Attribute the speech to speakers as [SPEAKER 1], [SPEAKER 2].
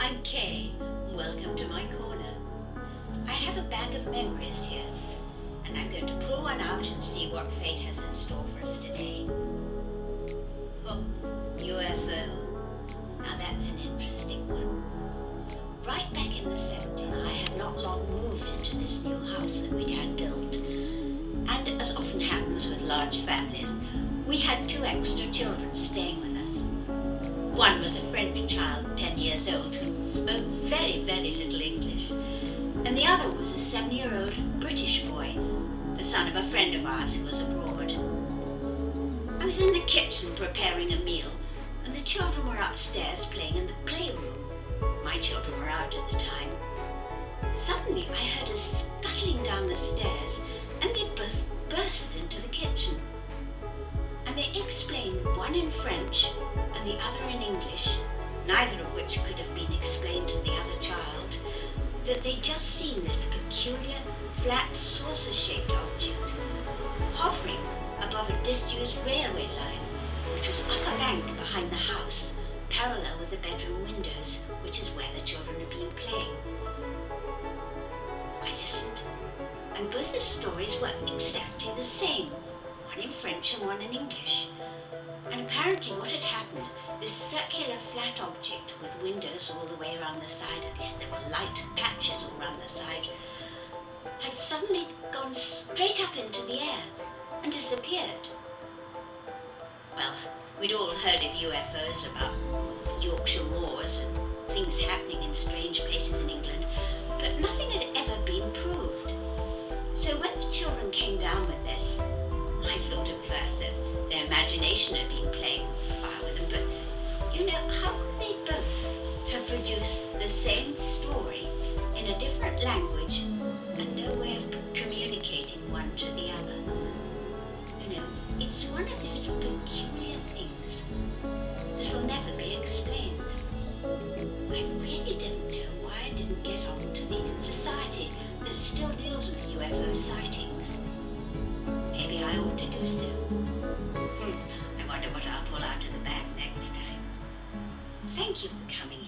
[SPEAKER 1] I'm Kay. Welcome to my corner. I have a bag of memories here, and I'm going to pull one out and see what fate has in store for us today. Oh, UFO. Now that's an interesting one. Right back in the 70s, I had not long moved into this new house that we'd had built. And as often happens with large families, we had 2 extra children staying with us. One was a French child, 10 years old, who spoke very, very little English. And the other was a 7-year-old British boy, the son of a friend of ours who was abroad. I was in the kitchen preparing a meal, and the children were upstairs playing in the playroom. My children were out at the time. Suddenly I heard us scuttling down the stairs, and they both burst into the kitchen. And they explained, one in French and the other in English, neither of which could have been explained to the other child, that they'd just seen this peculiar, flat, saucer-shaped object hovering above a disused railway line, which was up a bank behind the house, parallel with the bedroom windows, which is where the children had been playing. I listened, and both the stories were exactly the same, one in French and one in English. And apparently what had happened, this circular flat object with windows all the way around the side, at least there were light patches all around the side, had suddenly gone straight up into the air and disappeared. Well, we'd all heard of UFOs, about Yorkshire wars and things happening in strange places in England, but nothing had ever been proved. So when the children came down with this, I thought at first that their imagination had been playing fire with them, but you know, how could they both have produced the same story in a different language and no way of communicating one to the other? You know, it's one of those peculiar things that will never be explained. I really don't know why I didn't get on to the society that still deals with UFO sightings. Maybe I ought to do so. I wonder what I'll pull out of the bag next time. Thank you for coming in.